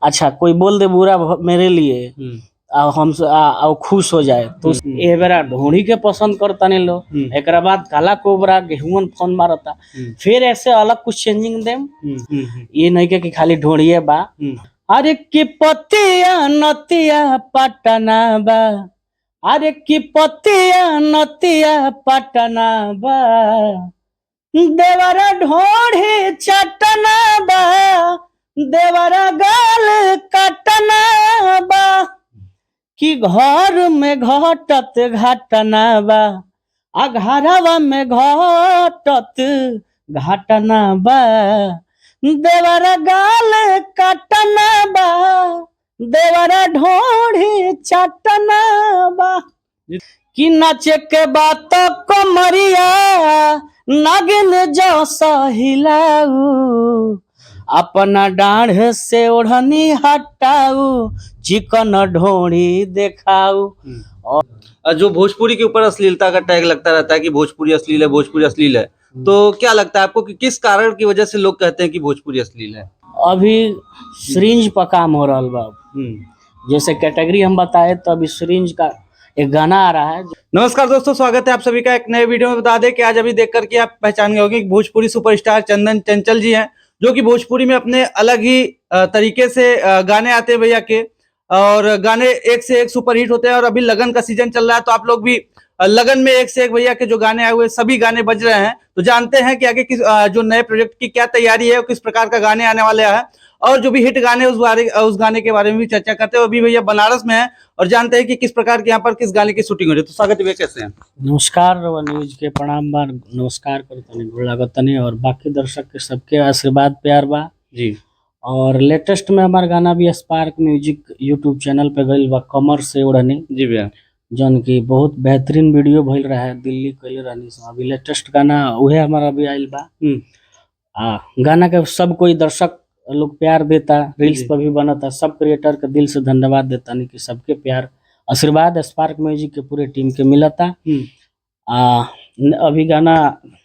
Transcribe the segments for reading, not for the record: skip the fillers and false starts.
अच्छा कोई बोल दे बुरा मेरे लिए हम खुश हो जाए तो ए बेरा ढोड़ी के पसंद करता नहीं लोग। एक बाद काला कोबरा गेहूं फोन मारता फिर ऐसे अलग कुछ चेंजिंग देम। ये नहीं के कि खाली ढोड़िए बा। अरे की पतिया नतिया पटना बा, अरे की पतिया नतिया पटना बा, देवरा ढोढ़ी चटना बा, देवरा गाल कटना बा, कि घर में घटत घटना बा, घरवा में घटत घटना बा, देवरा गाल कटना बा, देवरा ढोढ़ी चटना बा, कि नाचे के बात कमरिया नागिन जो सहिलाऊ, अपना डाढ़ से ओढ़नी हटाऊ, चिकन ढोड़ी देखाऊ। और जो भोजपुरी के ऊपर अश्लीलता का टैग लगता रहता है कि भोजपुरी अश्लील है, भोजपुरी अश्लील है, तो क्या लगता है आपको कि किस कारण की वजह से लोग कहते हैं कि भोजपुरी अश्लील है? अभी सिरिंज पर काम हो रहा बा। जैसे कैटेगरी हम बताए तो अभी सिरिंज का एक गाना आ रहा है। नमस्कार दोस्तों, स्वागत है आप सभी का एक नए वीडियो में। बता दें कि आज अभी देख करके आप पहचान गए होंगे कि भोजपुरी सुपरस्टार चंदन चंचल जी हैं, जो कि भोजपुरी में अपने अलग ही तरीके से गाने आते हैं भैया के, और गाने एक से एक सुपरहिट होते हैं। और अभी लगन का सीजन चल रहा है, तो आप लोग भी लगन में एक से एक भैया के जो गाने आए हुए सभी गाने बज रहे हैं। तो जानते हैं कि आगे किस जो नए प्रोजेक्ट की क्या तैयारी है, किस प्रकार का गाने आने वाले हैं, और जो भी हिट गाने उस गाने के बारे में भी चर्चा करते हैं। अभी भैया बनारस में है और जानते हैं कि किस प्रकार के यहाँ पर किस गाने की शूटिंग हो रही है। तो स्वागत है, कैसे हैं? नमस्कार न्यूज के प्रणाम बार नमस्कार करतनी गोड़ लागतनी, और बाकी दर्शक के सबके आशीर्वाद प्यार बा जी। और लेटेस्ट में हमारा गाना भी स्पार्क म्यूजिक यूट्यूब चैनल पे गईल बा, कमर से उड़नी जी भैया, जौन की बहुत बेहतरीन वीडियो भइल रहा है, दिल्ली कइले रहनी। अभी लेटेस्ट गाना उहे हमारा भी आइल बा। गाना के सब कोई दर्शक लोग प्यार देता, रील्स पर भी बनता, सब क्रिएटर के दिल से धन्यवाद देता नहीं कि सबके प्यार आशीर्वाद स्पार्क म्यूजिक के पूरे टीम के मिलता। अभी गाना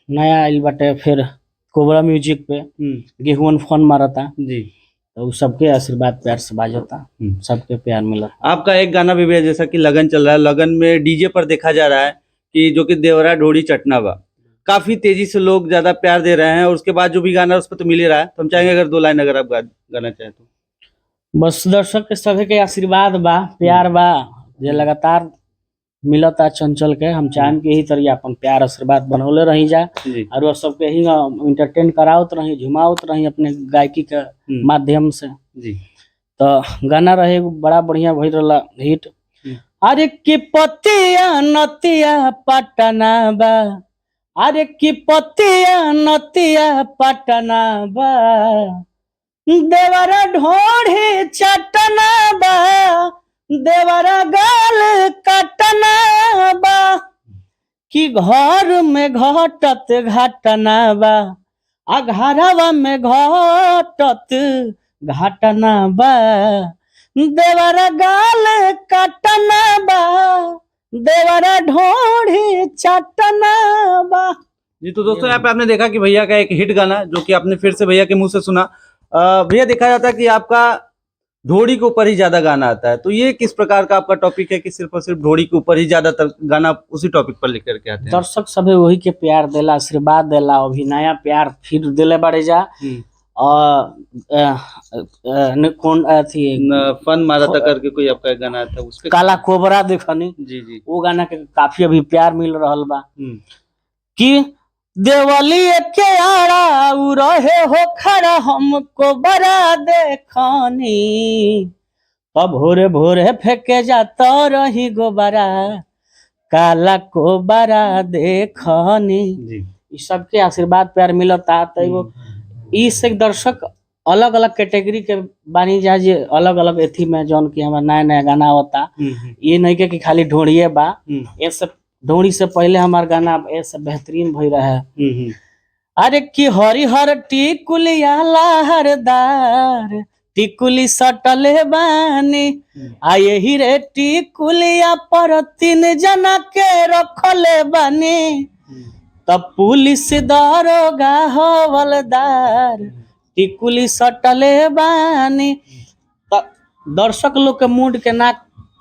नया आइल बाटे फिर कोबरा म्यूजिक पे गेहूं फोन मारता जी, तो सबके आशीर्वाद प्यार से बाजता, सबके प्यार मिला। आपका एक गाना भी भैया जैसा कि लगन चल रहा है, लगन में डीजे पर देखा जा रहा है कि जो कि देवरा ढोड़ी चटना बा, काफी तेजी से लोग ज्यादा प्यार दे रहे हैं, और उसके बाद जो भी गाना उस पर तो मिल ही रहा है। तो हम चाहेंगे अगर 2 लाइन अगर आप गाना चाहें तो। बस दर्शक के सभी के आशीर्वाद बा, प्यार बा, जे लगातार मिलता चंचल के। हम चाहें कि यही तरह अपन प्यार आशीर्वाद बनौले रही जा और वो सबके ही इंटरटेन करावत रही, झुमावत रही अपने गायकी के माध्यम से जी। तो गाना रहे बड़ा बढ़िया भइल रहा हिट। अरे की पतिया नतिया पटना बा, अरे की पतिया नतिया पटना बा, देवरा ढोढ़ी चटना बा, देवरा गाल कटना बा, कि घर में घटत घटना बा, घरवा में घटत घटना बा, देवरा गाल कटना बा, देवरा ढोढ़ी चटना बा। जी, तो दोस्तों यहाँ पे आपने देखा कि भैया का एक हिट गाना जो कि आपने फिर से भैया के मुंह से सुना। भैया देखा जाता है कि आपका ढोड़ी के ऊपर ही ज्यादा गाना आता है, तो ये किस प्रकार का आपका टॉपिक है कि सिर्फ और सिर्फ ढोड़ी के ऊपर ही ज्यादातर गाना उसी टॉपिक पर लेकर के आते हैं? दर्शक सभी वही के प्यार देला, आशीर्वाद देला, अभी नया प्यार फिर दिले बड़े जा। और कौन थी फन मारा था करके कोई आपका एक गाना था, उसके काला कोबरा देखनी जी, वो गाना के काफी अभी प्यार मिल रहा बा। कि देवली के आड़ा उ रहे हो खड़ा हमको बड़ा देखनी, तब भोरे भोरे फेंके जाता रही गोबरा, काला कोबरा देखनी। इस सबके आशीर्वाद प्यार मिलता। तो इस एक दर्शक अलग अलग कैटेगरी के बानी जा, जे अलग अलग एथी में जौन की हमारा नया नया गाना होता। ये नहीं के कि खाली ढोड़िए बा, ये सब ढोड़ी से पहले हमार गाना ऐसे बेहतरीन भई रहा है। अरे कि हरिहर टिकुलिया लहरदार टिकुली सटले बानी, आ यही रे टिकुलिया पर 3 जना के रखले बानी, तब पुलिस दारोगा हवलदार टिकुली सटले बानी, तो दर्शक लोग के मूड के ना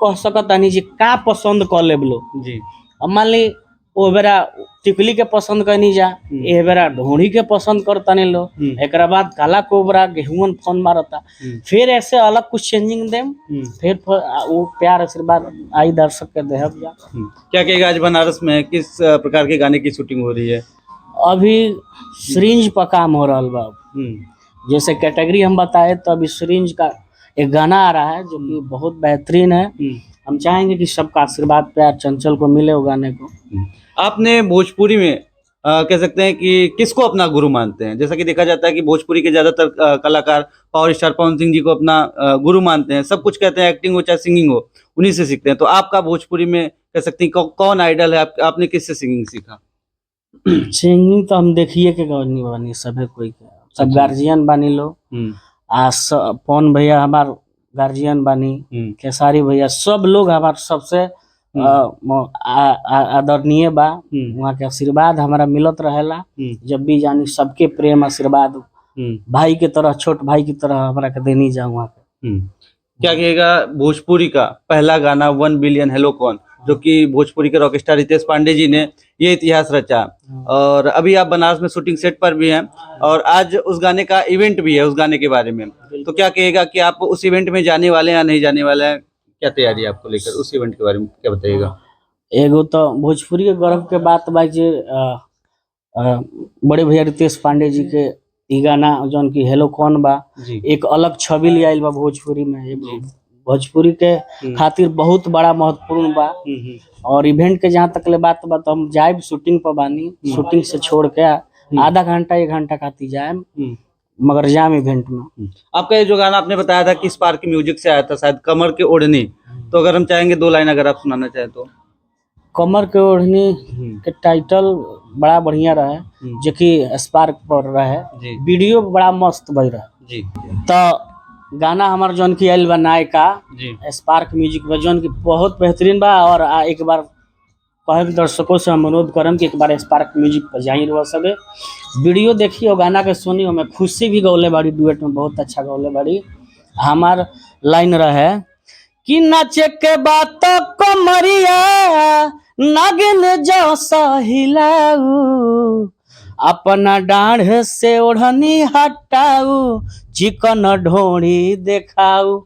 कह सकतानी जी का पसंद कर लेब लोग। जी अब मान ली ओ बेरा टिकली के पसंद करनी जा, ए बेरा ढोड़ी के पसंद करतानी लोग, एकरा बाद काला कोबरा गेहूं फोन मारता, फिर ऐसे अलग कुछ चेंजिंग देम, फिर वो प्यार आशीर्वाद आई दर्शक के देहब जा। क्या कहेगा आज बनारस में किस प्रकार के गाने की शूटिंग हो रही है? अभी सिरिंज पर काम हो रहा बा। जैसे कैटेगरी हम बताए तो अभी सिरिंज का एक गाना आ रहा है जो कि बहुत बेहतरीन है। हम चाहेंगे कि सबका आशीर्वाद प्यार चंचल को मिले वो गाने को। आपने भोजपुरी में कह सकते हैं कि किसको अपना गुरु मानते हैं? जैसा कि देखा जाता है कि भोजपुरी के ज्यादातर कलाकार पावर स्टार पवन सिंह जी को अपना गुरु मानते हैं। सब कुछ कहते हैं, एक्टिंग हो चाहे सिंगिंग हो, उन्हीं से सीखते हैं। तो आपका भोजपुरी में कह सकते हैं कौन आइडल है? आपने किससे सिंगिंग सीखा? सिंगिंग तो हम देखिए के गौनी बानी सभे कोई के, सब गार्जियन बानी लो। पवन भैया हमार गार्जियन बानी, खेसारी भैया, सब लोग हमार सबसे आदरणीय बा। वहाँ के आशीर्वाद हमारा मिलत रहेला जब भी जानी, सबके प्रेम आशीर्वाद भाई के तरह, छोट भाई की तरह हमारा के देनी जा वहाँ पे। क्या कहेगा भोजपुरी का पहला गाना 1 बिलियन हेलो कौन, जो कि भोजपुरी के रॉकस्टार रितेश पांडे जी ने ये इतिहास रचा, और अभी आप बनारस में शूटिंग सेट पर भी हैं और आज उस गाने का इवेंट भी है, उस गाने के बारे में तो क्या कहेगा कि आप उस इवेंट में जाने वाले हैं या नहीं जाने वाले हैं? क्या तैयारी है आपको लेकर? उस इवेंट के बारे में क्या बताइएगा? एगो तो भोजपुरी के गर्व के बात बा जे बड़े भैया रितेश पांडे जी के ई गाना जौन की हेलो कौन बा, एक अलग छवि ले आइल बा भोजपुरी में। भोजपुरी के खातिर बहुत बड़ा महत्वपूर्ण बा। और इवेंट के जहाँ तक ले बात बा तो हम जाए शूटिंग पर बानी, शूटिंग से छोड़ के आधा घंटा 1 घंटा खाती जाए, मगर जाम इवेंट में। आपका ये जो गाना आपने बताया था कि स्पार्क म्यूजिक से आया था, शायद कमर के ओढ़नी, तो अगर हम चाहेंगे 2 लाइन अगर आप सुनाना चाहें तो? कमर के ओढ़नी के टाइटल बड़ा बढ़िया रहे, जो कि स्पार्क पर रहे, वीडियो बड़ा मस्त बन रहा जी। तो गाना हमार जौन की आइल बा नायका स्पार्क म्यूजिक पर, जौन की बहुत बेहतरीन बा। और एक बार कहे दर्शकों से हम अनुरोध करम कि एक बार स्पार्क म्यूजिक पर जाई रह सबे, वीडियो देखिए और गाना के सुनी। हमें खुशी भी गौले बाड़ी, डुएट में बहुत अच्छा गौले बाड़ी। हमार लाइन रहे कि नाचे के बात कमरिया नागिन जैसा हिलाऊ, अपना डाढ़ से ओढ़नी हटाऊ, चिकन ढोड़ी देखाऊ।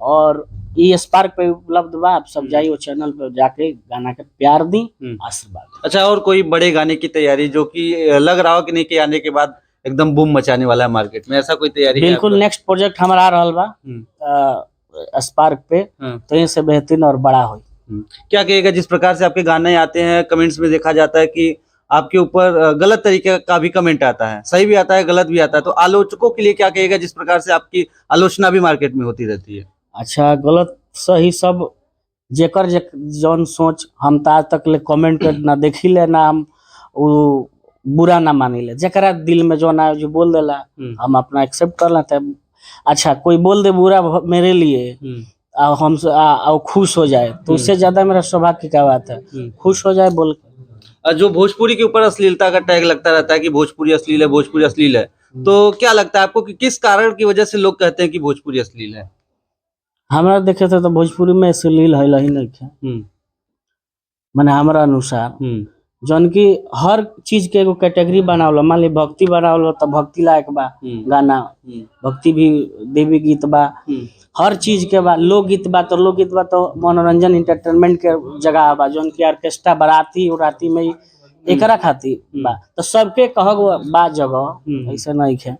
और ये स्पार्क पे उपलब्ध बा, आप सब जाइए वो चैनल पे जाके गाना के प्यार दी, आशीर्वाद। अच्छा, और कोई बड़े गाने की तैयारी जो कि लग रहा हो कि नहीं कि आने के बाद एकदम बूम मचाने वाला है मार्केट में, ऐसा कोई तैयारी? बिल्कुल, नेक्स्ट प्रोजेक्ट हमारा आ रहा बा स्पार्क पे, तो इनसे बेहतरीन और बड़ा हो। क्या कहेगा जिस प्रकार से आपके गाने आते हैं, कमेंट्स में देखा जाता है कि आपके ऊपर गलत तरीके का भी कमेंट आता है, सही भी आता है गलत भी आता है, तो आलोचकों के लिए क्या कहेगा जिस प्रकार से आपकी आलोचना भी मार्केट में होती रहती है? अच्छा, गलत सही सब जेकर जौन सोच, हम तो आज तक ले कमेंट ना देखी ले, ना हम वो बुरा ना मानी ले, जरा दिल में जो ना जो बोल देला हम अपना एक्सेप्ट कर लेते हैं। अच्छा, कोई बोल दे बुरा मेरे लिए हम खुश हो जाए, तो उससे ज्यादा मेरा सौभाग्य की क्या बात है, खुश हो जाए बोल के। जो भोजपुरी के ऊपर अश्लीलता का टैग लगता रहता है कि भोजपुरी अश्लील है, भोजपुरी अश्लील है, तो क्या लगता है आपको कि किस कारण की वजह से लोग कहते हैं कि भोजपुरी अश्लील है? हमारा देखे थे तो भोजपुरी में अश्लील है ही नहीं है, मैंने हमारा अनुसार जौन की हर चीज के एगो कैटेगरी बनावल। मान ली भक्ति बनावल तो भक्ति लायक बा गाना, भक्ति भी देवी गीत बा, हर चीज के बा। लोकगीत बा तो लोकगीत बा तो मनोरंजन इंटरटेनमेंट के जगह बा, जौन की ऑर्केस्ट्रा बाराती उराती में एकरा खातिर बा, तो सबके कहग बा जगह, ऐसा नहीं है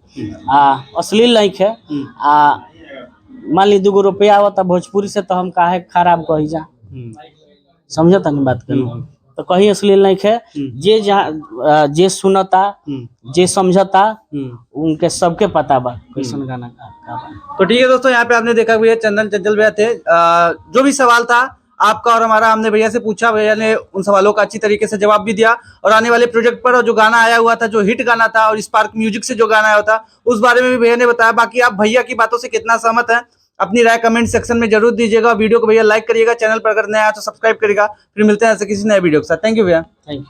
अश्लील नहीं है। मान ली 2 रुपया आवता भोजपुरी से तो हम काहे खराब कही जा, समझता नहीं बात कर, तो कहीं अश्लील नहीं है। जे जहाँ जे सुनता जे समझता उनके सबके पता बा कैसन गाना का। तो ठीक है दोस्तों, यहाँ पे आपने देखा भैया चंदन चंचल भैया थे, जो भी सवाल था आपका और हमारा हमने भैया से पूछा, भैया ने उन सवालों का अच्छी तरीके से जवाब भी दिया। और आने वाले प्रोजेक्ट पर जो गाना आया हुआ था, जो हिट गाना था, और स्पार्क म्यूजिक से जो गाना आया था, उस बारे में भी भैया ने बताया। बाकी आप भैया की बातों से कितना सहमत है, अपनी राय कमेंट सेक्शन में जरूर दीजिएगा। वीडियो को भैया लाइक करिएगा, चैनल पर अगर नया है तो सब्सक्राइब करिएगा। फिर मिलते हैं ऐसे किसी नए वीडियो के साथ। थैंक यू भैया। Thank you.